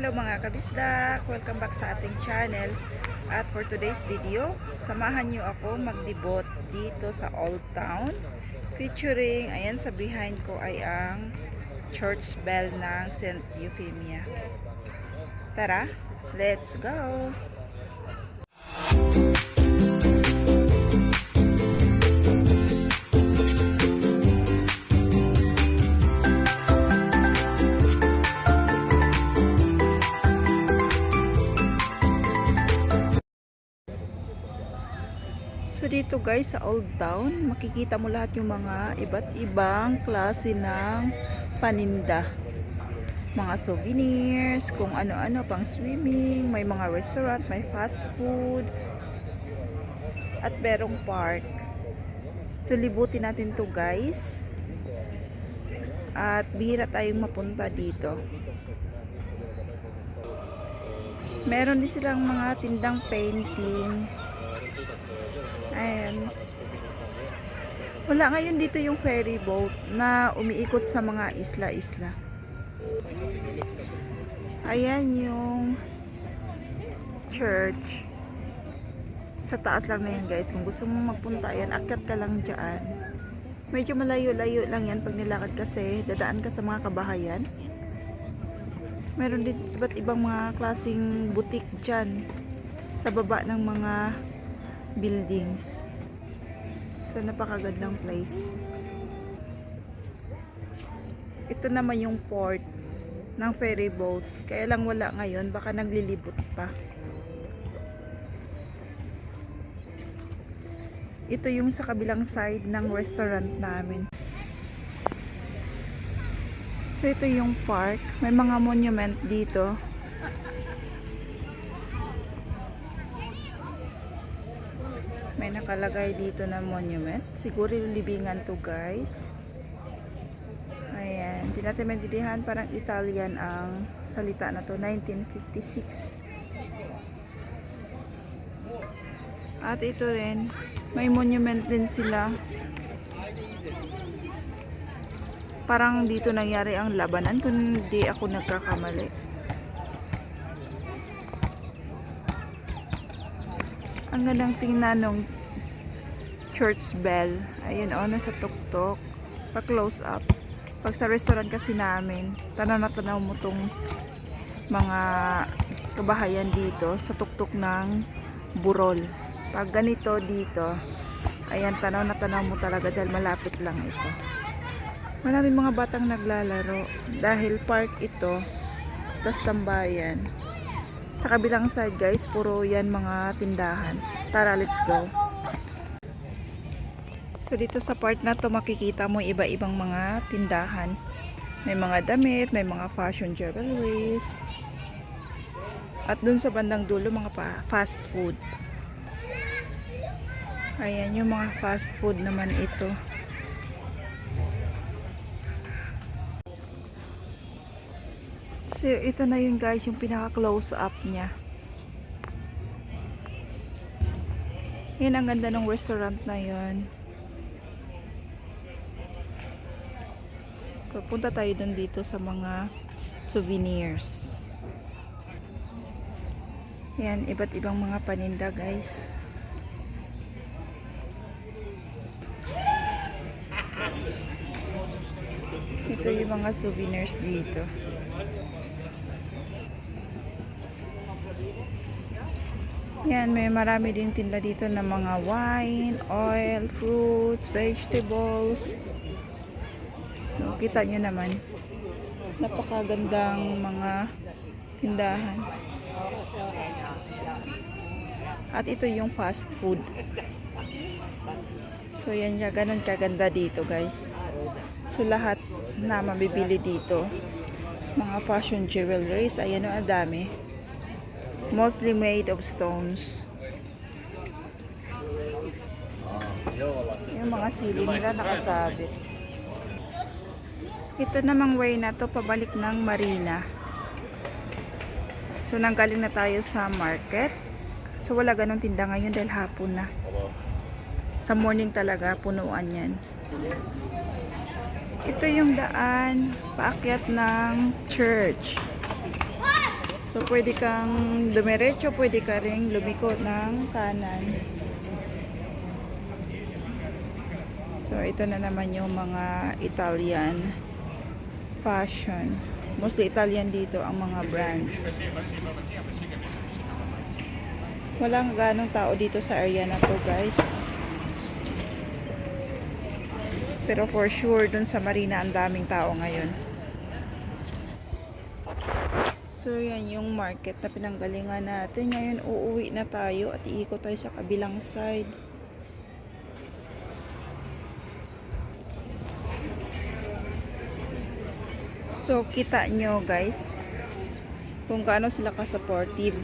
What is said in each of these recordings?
Hello mga kabisdak! Welcome back sa ating channel. At for today's video, samahan nyo ako magdibot dito sa Old Town. Featuring, ayan sa behind ko ay ang church bell ng St. Euphemia. Tara, let's go! So dito guys sa Old Town, makikita mo lahat yung mga iba't ibang klase ng paninda. Mga souvenirs, kung ano-ano pang swimming, may mga restaurant, may fast food, at merong park. So libutin natin to guys. At bihira tayong mapunta dito. Meron din silang mga tindang painting. Ayan. Wala ngayon dito yung ferry boat na umiikot sa mga isla-isla. Ayan yung church. Sa taas lang na yan guys. Kung gusto mong magpunta yan, akyat ka lang dyan. Medyo malayo-layo lang yan pag nilakad kasi dadaan ka sa mga kabahayan. Meron din iba't ibang mga klaseng butik dyan sa baba ng mga buildings. So napakagandang place. Ito naman yung port ng ferry boat. Kaya lang wala ngayon, baka naglilibot pa. Ito yung sa kabilang side ng restaurant namin. So ito yung park. May mga monument dito. May nakalagay dito na monument. Siguro libingan to guys. Ayan. Hindi natin maintindihan. Parang Italian ang salita na to. 1956. At ito rin. May monument din sila. Parang dito nangyari ang labanan. Kung hindi ako nagkakamali. Ang gandang tingnan ng church bell. Ayun o, nasa tuktok. Pa-close up. Pag sa restaurant kasi namin, tanaw na tanaw mo tong mga kabahayan dito sa tuktok ng burol. Pag ganito dito, ayan, tanaw na tanaw mo talaga dahil malapit lang ito. Maraming mga batang naglalaro dahil park ito, tas tambayan. Sa kabilang side guys, puro yan mga tindahan. Tara, let's go. So dito sa part na to makikita mo iba-ibang mga tindahan. May mga damit, may mga fashion jewelries. At dun sa bandang dulo mga fast food. Ayan yung mga fast food naman ito. So, ito na yun guys, yung pinaka-close up niya. Yan ang ganda ng restaurant na yun. So, punta tayo dun dito sa mga souvenirs. Yan, iba't ibang mga paninda guys. Ito yung mga souvenirs dito. Yan, may marami din tinda dito na mga wine, oil, fruits, vegetables. So, kita nyo naman. Napakagandang mga tindahan. At ito yung fast food. So, yan ya, ganun kaganda dito guys. So, lahat na mabibili dito. Mga fashion jewelries, ayan o, ang dami. Mostly made of stones. Yung mga sili nila nakasabit. Ito namang way na to pabalik ng marina. So nanggaling na tayo sa market. So wala ganong tinda ngayon dahil hapon na. Sa morning talaga punuan yan. Ito yung daan paakyat ng church. So, pwede kang dumiretso, pwede ka rin lumiko ng kanan. So, ito na naman yung mga Italian fashion. Mostly Italian dito ang mga brands. Walang ganong tao dito sa area na to, guys. Pero for sure, dun sa Marina, ang daming tao ngayon. So, yan yung market na pinanggalingan natin. Ngayon, uuwi na tayo at iikot tayo sa kabilang side. So, kita nyo, guys, kung gaano sila ka-supportive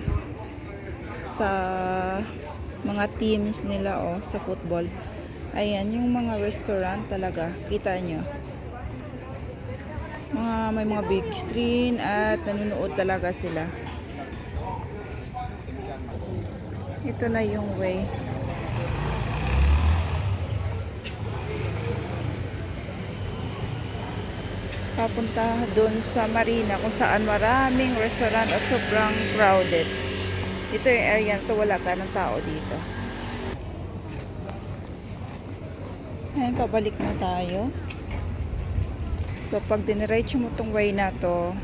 sa mga teams nila sa football. Ayan, yung mga restaurant talaga, kita nyo. May mga big screen at nanonood talaga sila. Ito na yung way. Papunta doon sa Marina kung saan maraming restaurant at sobrang crowded. Ito yung area na to, wala ka ng tao dito. Ayan, pabalik na tayo. So, pag diniretso mo tong way na to,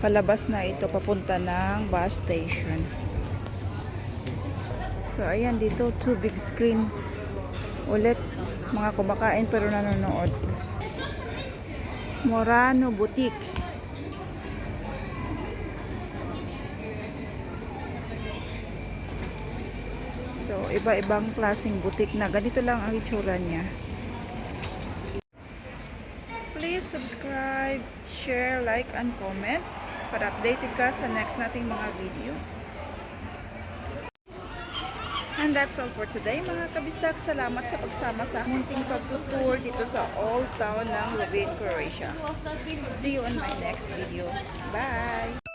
palabas na ito, papunta ng bus station. So, ayan dito, 2 big screen. Ulit, mga kumakain pero nanonood. Morano Boutique. So, iba-ibang klaseng boutique na. Ganito lang ang itsura niya. Please subscribe, share, like, and comment para updated ka sa next nating mga video. And that's all for today, mga kabistak. Salamat sa pagsama sa munting pagtutour dito sa Old Town ng Rovin, Croatia. See you on my next video. Bye!